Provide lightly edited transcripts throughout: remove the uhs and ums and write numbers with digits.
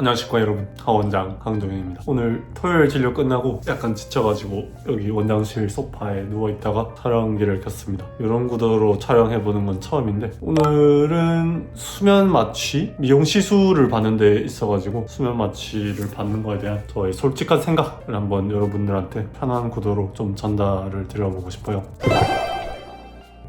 안녕하십니까 여러분, 하원장 강동현입니다. 오늘 토요일 진료 끝나고 약간 지쳐가지고 여기 원장실 소파에 누워있다가 촬영기를 켰습니다. 이런 구도로 촬영해보는 건 처음인데 오늘은 수면 마취 미용 시술을 받는 데 있어가지고 수면 마취를 받는 거에 대한 저의 솔직한 생각을 한번 여러분들한테 편한 구도로 좀 전달을 드려보고 싶어요.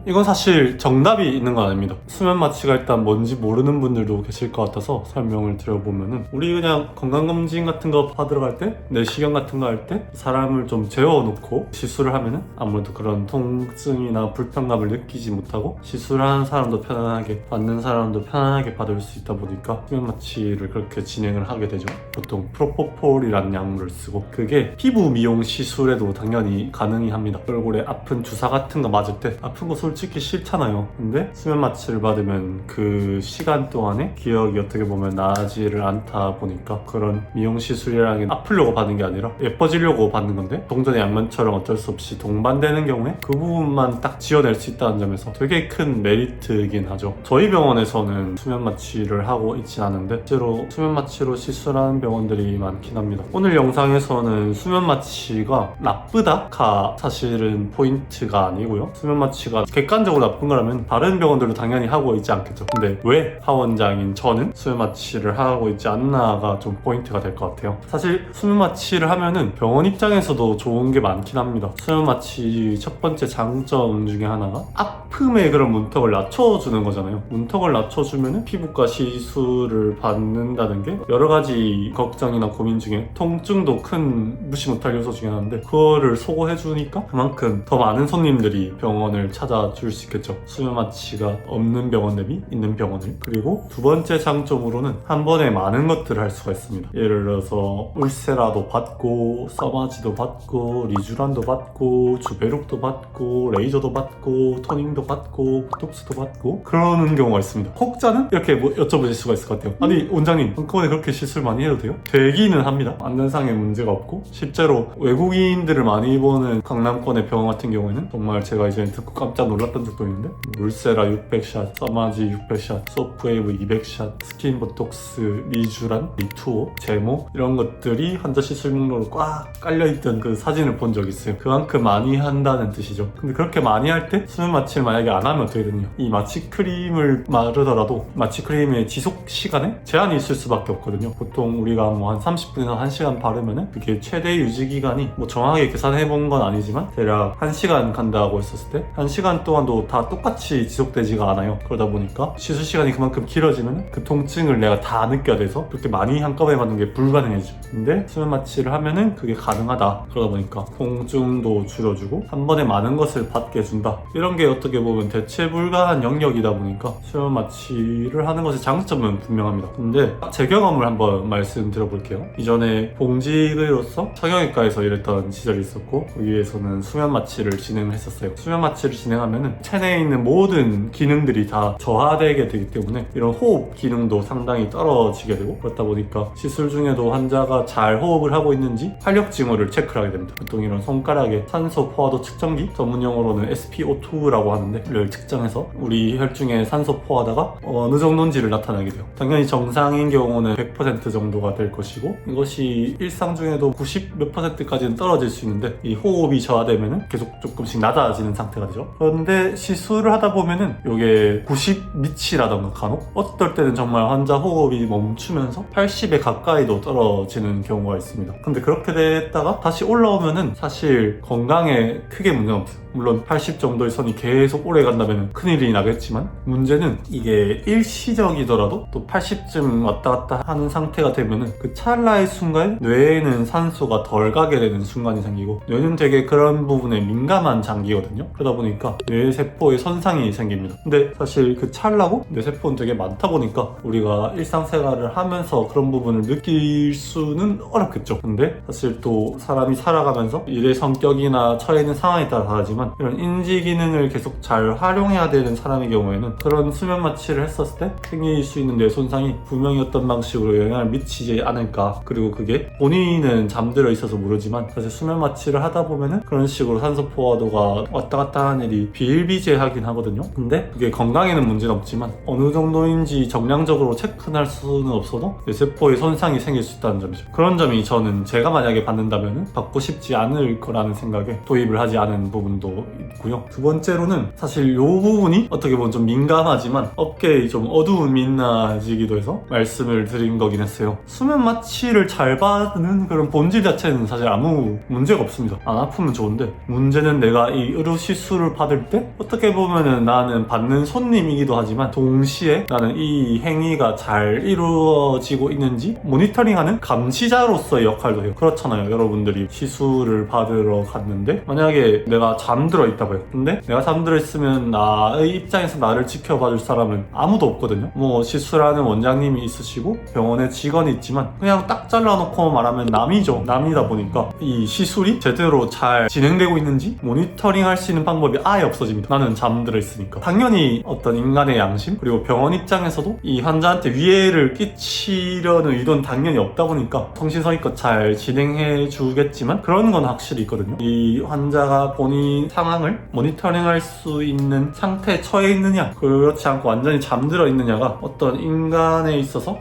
이건 사실 정답이 있는 건 아닙니다. 수면 마취가 일단 뭔지 모르는 분들도 계실 것 같아서 설명을 드려보면은, 우리 그냥 건강검진 같은 거 받으러 갈 때, 내시경 같은 거 할 때 사람을 좀 재워놓고 시술을 하면은 아무래도 그런 통증이나 불편감을 느끼지 못하고 시술하는 사람도 편안하게, 받는 사람도 편안하게 받을 수 있다 보니까 수면 마취를 그렇게 진행을 하게 되죠. 보통 프로포폴이라는 약물을 쓰고, 그게 피부 미용 시술에도 당연히 가능히 합니다. 얼굴에 아픈 주사 같은 거 맞을 때 아픈 거 솔직히 싫잖아요. 근데 수면 마취를 받으면 그 시간 동안에 기억이 어떻게 보면 나아지를 않다 보니까 그런 미용 시술이라는 게 아프려고 받는 게 아니라 예뻐지려고 받는 건데, 동전의 양면처럼 어쩔 수 없이 동반되는 경우에 그 부분만 딱 지어낼 수 있다는 점에서 되게 큰 메리트이긴 하죠. 저희 병원에서는 수면 마취를 하고 있진 않은데 실제로 수면 마취로 시술하는 병원들이 많긴 합니다. 오늘 영상에서는 수면 마취가 나쁘다가 사실은 포인트가 아니고요. 수면 마취가 객관적으로 나쁜 거라면 다른 병원들도 당연히 하고 있지 않겠죠. 근데 왜 하원장인 저는 수면 마취를 하고 있지 않나가 좀 포인트가 될 것 같아요. 사실 수면 마취를 하면은 병원 입장에서도 좋은 게 많긴 합니다. 수면 마취 첫 번째 장점 중에 하나가 아픔의 그런 문턱을 낮춰주는 거잖아요. 문턱을 낮춰주면은 피부과 시술을 받는다는 게 여러 가지 걱정이나 고민 중에 통증도 큰 무시 못할 요소 중에 하나인데, 그거를 소거해주니까 그만큼 더 많은 손님들이 병원을 찾아줄 수 있겠죠. 수면 마취가 없는 병원 대비 있는 병원을. 그리고 두 번째 장점으로는 한 번에 많은 것들을 할 수가 있습니다. 예를 들어서 울세라도 받고, 써마지도 받고, 리쥬란도 받고, 주베룩도 받고, 레이저도 받고, 토닝도 받고, 보톡스도 받고, 그러는 경우가 있습니다. 혹자는 이렇게 뭐 여쭤보실 수가 있을 것 같아요. 아니 원장님, 한꺼번에 그렇게 시술 많이 해도 돼요? 되기는 합니다. 안전상의 문제가 없고, 실제로 외국인들을 많이 보는 강남권의 병원 같은 경우에는 정말 제가 이전에 듣고 깜짝 놀랐던 적도 있는데, 울세라 600샷, 써마지 600샷, 소프웨이브 200샷, 스킨 보톡스, 리쥬란, 리투오, 제모, 이런 것들이 환자 시술 목록으로 꽉 깔려있던 그 사진을 본 적이 있어요. 그만큼 많이 한다는 뜻이죠. 근데 그렇게 많이 할 때 수면 마취를 만약에 안 하면 어떻게 되느냐, 이 마취 크림을 바르더라도 마취 크림의 지속 시간에 제한이 있을 수밖에 없거든요. 보통 우리가 뭐 한 30분에서 1시간 바르면은 그게 최대 유지 기간이 뭐 정확하게 계산해 본 건 아니지만 대략 1시간 간다고 했었을 때 1시간 동안도 다 똑같이 지속되지가 않아요. 그러다 보니까 시술 시간이 그만큼 길어지면 그 통증을 내가 다 느껴야 돼서 그렇게 많이 한꺼번에 받는 게 불가능해지죠. 근데 수면 마취를 하면은 그게 가능하다. 그러다 보니까 통증도 줄여주고 한 번에 많은 것을 받게 해준다. 이런 게 어떻게 보면 대체 불가한 영역이다 보니까 수면 마취를 하는 것의 장점은 분명합니다. 근데 제 경험을 한번 말씀드려볼게요. 이전에 봉직의로서 성형외과에서 일했던 시절이 있었고, 거기에서는 수면 마취를 진행을 했었어요. 수면 마취를 진행하면은 체내에 있는 모든 기능들이 다 저하되게 되기 때문에 이런 호흡 기능도 상당히 떨어지게 되고, 그렇다 보니까 시술 중에도 환자가 잘 호흡을 하고 있는지 활력 징후를 체크를 하게 됩니다. 보통 이런 손가락에 산소 포화도 측정기, 전문용어로는 SpO2라고 하는데, 이를 측정해서 우리 혈중의 산소 포화도가 어느 정도인지를 나타내게 돼요. 당연히 정상인 경우는 100% 정도가 될 것이고, 이것이 일상 중에도 90 몇 %까지는 떨어질 수 있는데, 이 호흡이 저하되면은 계속 조금씩 낮아지는 상태가 되죠. 그런데 시술을 하다 보면은 이게 90 밑이라던가 간혹 어떨 때는 정말 환자 호흡이 멈추면서 80에 가까이도 떨어지는 경우가 있습니다. 근데 그렇게 됐다가 다시 올라오면은 사실 건강에 크게 문제는 없어요. 물론 80 정도의 선이 계속 오래 간다면 큰일이 나겠지만, 문제는 이게 일시적이더라도 또 80쯤 왔다 갔다 하는 상태가 되면은 그 찰나의 순간 뇌에는 산소가 덜 가게 되는 순간이 생기고, 뇌는 되게 그런 부분에 민감한 장기거든요. 그러다 보니까 뇌세포에 손상이 생깁니다. 근데 사실 그 찰나고 뇌세포는 되게 많다 보니까 우리가 일상생활을 하면서 그런 부분을 느낄 수는 어렵겠죠. 근데 사실 또 사람이 살아가면서 일의 성격이나 처해 있는 상황에 따라 다르지만 하지만 이런 인지 기능을 계속 잘 활용해야 되는 사람의 경우에는 그런 수면 마취를 했었을 때 생길 수 있는 뇌 손상이 분명히 어떤 방식으로 영향을 미치지 않을까. 그리고 그게 본인은 잠들어 있어서 모르지만 사실 수면 마취를 하다 보면은 그런 식으로 산소 포화도가 왔다 갔다 하는 일이 비일비재하긴 하거든요. 근데 그게 건강에는 문제는 없지만 어느 정도인지 정량적으로 체크할 수는 없어도 뇌세포에 손상이 생길 수 있다는 점이죠. 그런 점이 저는 제가 만약에 받는다면은 받고 싶지 않을 거라는 생각에 도입을 하지 않은 부분도 있고요. 두 번째로는 사실 이 부분이 어떻게 보면 좀 민감하지만 업계의 좀 어두운 민낯이기도 해서 말씀을 드린 거긴 했어요. 수면 마취를 잘 받는 그런 본질 자체는 사실 아무 문제가 없습니다. 안 아프면 좋은데 문제는 내가 이 의료 시술을 받을 때 어떻게 보면은 나는 받는 손님이기도 하지만 동시에 나는 이 행위가 잘 이루어지고 있는지 모니터링하는 감시자로서의 역할도 해요. 그렇잖아요. 여러분들이 시술을 받으러 갔는데 만약에 내가 잠들어 있다 봐요. 근데 내가 잠들어 있으면 나의 입장에서 나를 지켜봐줄 사람은 아무도 없거든요. 뭐 시술하는 원장님이 있으시고 병원에 직원이 있지만 그냥 딱 잘라놓고 말하면 남이죠. 남이다 보니까 이 시술이 제대로 잘 진행되고 있는지 모니터링 할 수 있는 방법이 아예 없어집니다. 나는 잠들어 있으니까. 당연히 어떤 인간의 양심 그리고 병원 입장에서도 이 환자한테 위해를 끼치려는 의도는 당연히 없다 보니까 성심성의껏 잘 진행해 주겠지만 그런 건 확실히 있거든요. 이 환자가 본인 상황을 모니터링 할 수 있는 상태에 처해 있느냐 그렇지 않고 완전히 잠들어 있느냐가 어떤 인간에 있어서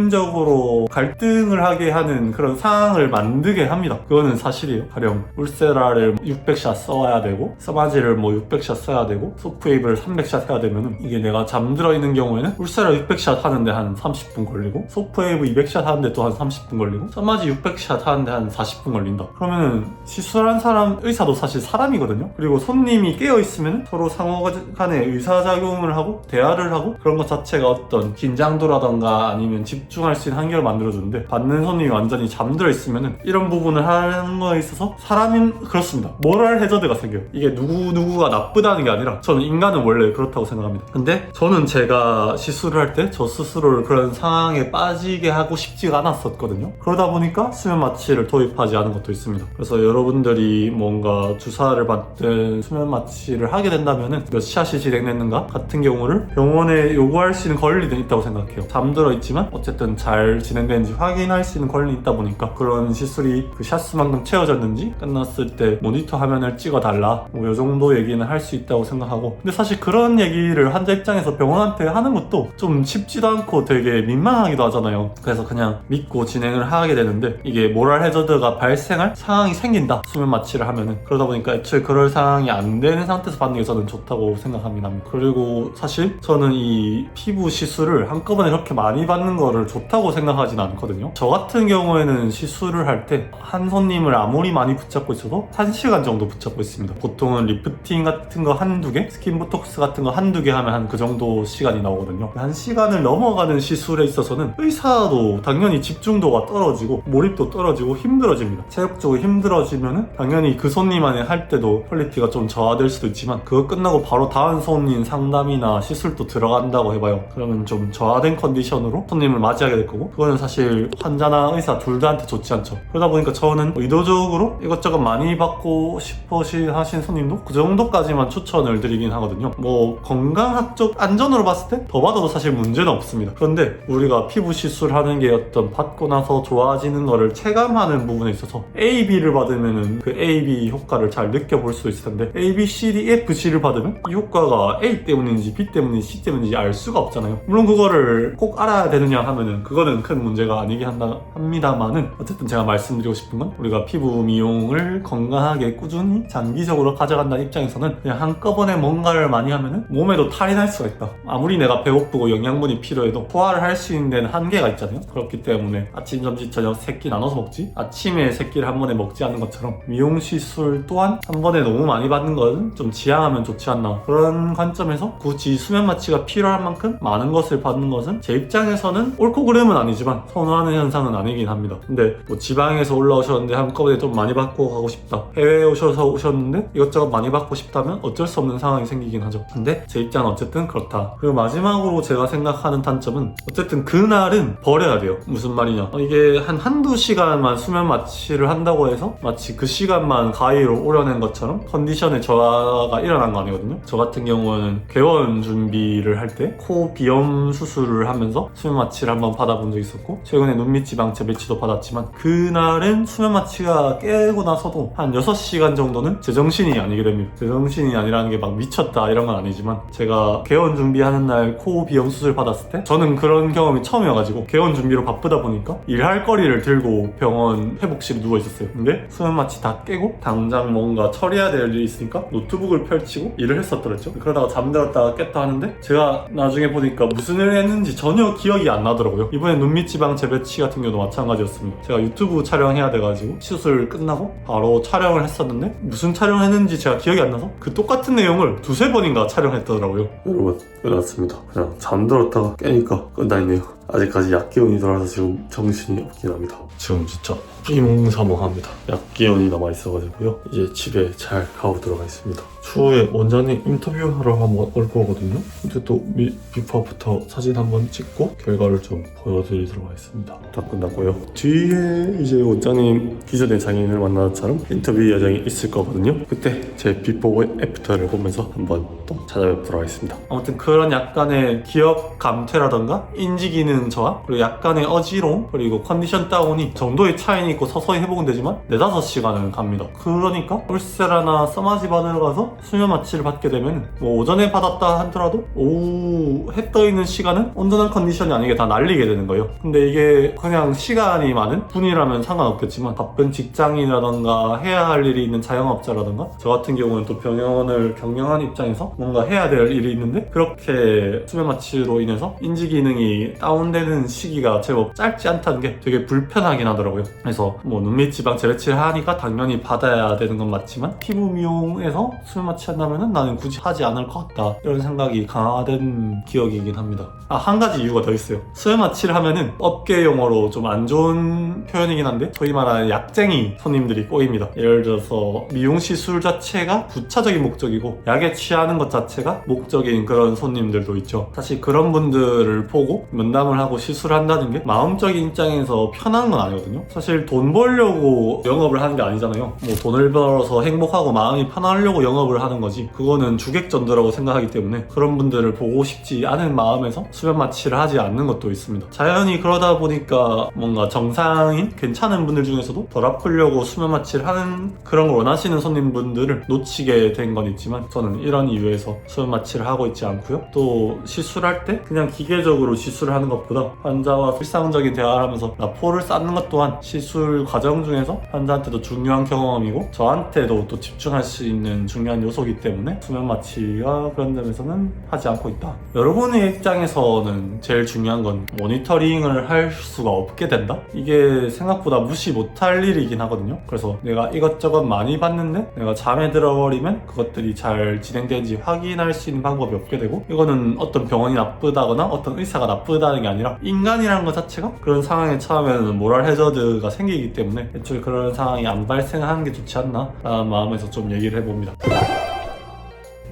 양심적으로 갈등을 하게 하는 그런 상황을 만들게 합니다. 그거는 사실이에요. 가령 울세라를 600샷 써야 되고 서마지를 뭐 600샷 써야 되고 소프웨이브를 300샷 해야 되면은 이게 내가 잠들어 있는 경우에는 울세라 600샷 하는데 한 30분 걸리고 소프웨이브 200샷 하는데 또 한 30분 걸리고 서마지 600샷 하는데 한 40분 걸린다. 그러면은 시술한 사람 의사도 사실 사람이거든요. 그리고 손님이 깨어있으면 서로 상호 간에 의사작용을 하고 대화를 하고 그런 것 자체가 어떤 긴장도라던가 아니면 집중할 수 있는 한계를 만들어주는데 받는 손님이 완전히 잠들어 있으면은 이런 부분을 하는 거에 있어서 사람인 그렇습니다. 모럴 해저드가 생겨요. 이게 누구가 나쁘다는 게 아니라 저는 인간은 원래 그렇다고 생각합니다. 근데 저는 제가 시술을 할 때 저 스스로를 그런 상황에 빠지게 하고 싶지가 않았었거든요. 그러다 보니까 수면 마취를 도입하지 않은 것도 있습니다. 그래서 여러분들이 뭔가 주사를 받든 수면 마취를 하게 된다면은 몇 샷이 진행됐는가 같은 경우를 병원에 요구할 수 있는 권리는 있다고 생각해요. 잠들어 있지만 어쨌든 잘 진행되는지 확인할 수 있는 권리는 있다 보니까 그런 시술이 그 샷수만큼 채워졌는지 끝났을 때 모니터 화면을 찍어달라 뭐 요 정도 얘기는 할 수 있다고 생각하고 근데 사실 그런 얘기를 환자 입장에서 병원한테 하는 것도 좀 쉽지도 않고 되게 민망하기도 하잖아요. 그래서 그냥 믿고 진행을 하게 되는데 이게 모럴 해저드가 발생할 상황이 생긴다 수면 마취를 하면은 그러다 보니까 애초에 그럴 상황이 안 되는 상태에서 받는 게 저는 좋다고 생각합니다. 그리고 사실 저는 이 피부 시술을 한꺼번에 그렇게 많이 받는 거를 좋다고 생각하진 않거든요. 저 같은 경우에는 시술을 할 때 한 손님을 아무리 많이 붙잡고 있어도 1시간 정도 붙잡고 있습니다. 보통은 리프팅 같은 거 한두 개, 스킨 보톡스 같은 거 한두 개 하면 한 그 정도 시간이 나오거든요. 1시간을 넘어가는 시술에 있어서는 의사도 당연히 집중도가 떨어지고 몰입도 떨어지고 힘들어집니다. 체력적으로 힘들어지면은 당연히 그 손님만에 할 때도 퀄리티가 좀 저하될 수도 있지만 그거 끝나고 바로 다음 손님 상담이나 시술도 들어간다고 해봐요. 그러면 좀 저하된 컨디션으로 손님을 맞이하게 될 거고 그거는 사실 환자나 의사 둘 다한테 좋지 않죠. 그러다 보니까 저는 의도적으로 이것저것 많이 받고 싶어 하신 손님도 그 정도까지만 추천을 드리긴 하거든요. 뭐 건강학적 안전으로 봤을 때 더 받아도 사실 문제는 없습니다. 그런데 우리가 피부 시술하는 게 어떤 받고 나서 좋아지는 거를 체감하는 부분에 있어서 A, B를 받으면은 그 A, B 효과를 잘 느껴볼 수도 있을 텐데 A, B, C, D, F, G를 받으면 이 효과가 A 때문인지 B 때문인지 C 때문인지 알 수가 없잖아요. 물론 그거를 꼭 알아야 되느냐 하면은 그거는 큰 문제가 아니긴 합니다만은 어쨌든 제가 말씀드리고 싶은 건 우리가 피부 미용을 건강하게 꾸준히 장기적으로 가져간다는 입장에서는 그냥 한꺼번에 뭔가를 많이 하면은 몸에도 탈이 날 수가 있다. 아무리 내가 배고프고 영양분이 필요해도 소화를 할 수 있는 데는 한계가 있잖아요. 그렇기 때문에 아침, 점심, 저녁 3끼 나눠서 먹지 아침에 3끼를 한 번에 먹지 않는 것처럼 미용 시술 또한 한 번에 너무 많이 받는 건 좀 지양하면 좋지 않나. 그런 관점에서 굳이 수면 마취가 필요한 만큼 많은 것을 받는 것은 제 입장에서는 옳고 그름은 아니지만 선호하는 현상은 아니긴 합니다. 근데 뭐 지방에서 올라오셨는데 한꺼번에 좀 많이 받고 가고 싶다. 해외에 오셨는데 이것저것 많이 받고 싶다면 어쩔 수 없는 상황이 생기긴 하죠. 근데 제 입장은 어쨌든 그렇다. 그리고 마지막으로 제가 생각하는 단점은 어쨌든 그날은 버려야 돼요. 무슨 말이냐. 이게 한두 시간만 수면 마취를 한다고 해서 마치 그 시간만 가위로 오려낸 것처럼 컨디션의 저하가 일어난 거 아니거든요. 저 같은 경우는 개원 준비를 할 때 코 비염 수술을 하면서 수면 마취를 한번 받아본 적이 있었고, 최근에 눈밑 지방 재배치도 받았지만 그날은 수면 마취가 깨고 나서도 한 6시간 정도는 제정신이 아니게 됩니다. 제정신이 아니라는 게 막 미쳤다 이런 건 아니지만, 제가 개원 준비하는 날 코 비염 수술 받았을 때 저는 그런 경험이 처음이어가지고 개원 준비로 바쁘다 보니까 일할 거리를 들고 병원 회복실에 누워 있었어요. 근데 수면 마취 다 깨고 당장 뭔가 처리해야 될 일이 있으니까 노트북을 펼치고 일을 했었더랬죠. 그러다가 잠들었다가 깼다 하는데, 제가 나중에 보니까 무슨 일을 했는지 전혀 기억이 안 나더라고요. 이번에 눈밑 지방 재배치 같은 경우도 마찬가지였습니다. 제가 유튜브 촬영해야 돼가지고 시술 끝나고 바로 촬영을 했었는데, 무슨 촬영을 했는지 제가 기억이 안 나서 그 똑같은 내용을 두세 번인가 촬영했더라고요. 여러분, 끝났습니다. 그냥 잠들었다가 깨니까 끝나있네요. 아직까지 약기운이 돌아서 지금 정신이 없긴 합니다. 지금 진짜 비몽사몽합니다. 약기운이 남아있어가지고요. 이제 집에 잘 가고 들어가 있습니다. 추후에 원장님 인터뷰하러 한번 올 거거든요. 근데 또 비포 애프터 사진 한번 찍고 결과를 좀 보여드리도록 하겠습니다. 다 끝났고요. 뒤에 이제 원장님 기존의 장인을 만난 것처럼 인터뷰 여정이 있을 거거든요. 그때 제 비포 애프터를 보면서 한번 또 찾아뵙도록 하겠습니다. 아무튼 그런 약간의 기억 감퇴라던가 인지 기능 저하, 그리고 약간의 어지러움, 그리고 컨디션 다운이 정도의 차이는 있고 서서히 회복은 되지만 4-5시간은 갑니다. 그러니까 울세라나 써마지 받으러 가서 수면 마취를 받게 되면 뭐 오전에 받았다 하더라도 오후 해 떠 있는 시간은 온전한 컨디션이 아니게 다 날리게 되는 거예요. 근데 이게 그냥 시간이 많은 분이라면 상관없겠지만, 바쁜 직장인이라던가 해야 할 일이 있는 자영업자라던가 저 같은 경우는 또 병원을 경영한 입장에서 뭔가 해야 될 일이 있는데, 그렇게 수면 마취로 인해서 인지 기능이 다운되는 시기가 제법 짧지 않다는 게 되게 불편하긴 하더라고요. 그래서 뭐 눈밑 지방 재배치를 하니까 당연히 받아야 되는 건 맞지만, 피부 미용에서 수면 마취 한다면은 나는 굳이 하지 않을 것 같다 이런 생각이 강화된 기억이긴 합니다. 한 가지 이유가 더 있어요. 수면 마취를 하면은 업계 용어로 좀 안 좋은 표현이긴 한데, 소위 말하는 약쟁이 손님들이 꼬입니다. 예를 들어서 미용 시술 자체가 부차적인 목적이고 약에 취하는 것 자체가 목적인 그런 손님들도 있죠. 사실 그런 분들을 보고 면담을 하고 시술을 한다는 게 마음적인 입장에서 편한 건 아니거든요. 사실 돈 벌려고 영업을 하는 게 아니잖아요. 뭐 돈을 벌어서 행복하고 마음이 편하려고 영업을 하는 거지, 그거는 주객전도라고 생각하기 때문에 그런 분들을 보고 싶지 않은 마음에서 수면 마취를 하지 않는 것도 있습니다. 자연히 그러다 보니까 뭔가 정상인 괜찮은 분들 중에서도 덜 아프려고 수면 마취를 하는 그런 걸 원하시는 손님분들을 놓치게 된 건 있지만, 저는 이런 이유에서 수면 마취를 하고 있지 않고요. 또 시술할 때 그냥 기계적으로 시술을 하는 것보다 환자와 일상적인 대화를 하면서 라포를 쌓는 것 또한 시술 과정 중에서 환자한테도 중요한 경험이고 저한테도 또 집중할 수 있는 중요한 요소이기 때문에 수면 마취가 그런 점에서는 하지 않고 있다. 여러분의 입장에서는 제일 중요한 건 모니터링을 할 수가 없게 된다? 이게 생각보다 무시 못할 일이긴 하거든요. 그래서 내가 이것저것 많이 봤는데 내가 잠에 들어버리면 그것들이 잘 진행되는지 확인할 수 있는 방법이 없게 되고, 이거는 어떤 병원이 나쁘다거나 어떤 의사가 나쁘다는 게 아니라 인간이라는 것 자체가 그런 상황에 처하면 모랄 해저드가 생기기 때문에 애초에 그런 상황이 안 발생하는 게 좋지 않나 라는 마음에서 좀 얘기를 해봅니다.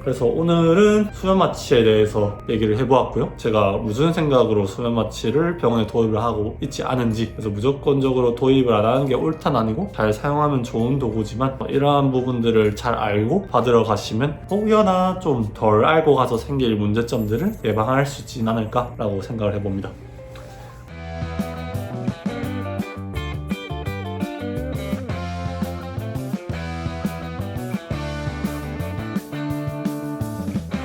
그래서 오늘은 수면 마취에 대해서 얘기를 해보았고요. 제가 무슨 생각으로 수면 마취를 병원에 도입을 하고 있지 않은지, 그래서 무조건적으로 도입을 안 하는 게 옳다는 아니고 잘 사용하면 좋은 도구지만 이러한 부분들을 잘 알고 받으러 가시면 혹여나 좀 덜 알고 가서 생길 문제점들을 예방할 수 있지 않을까 라고 생각을 해봅니다.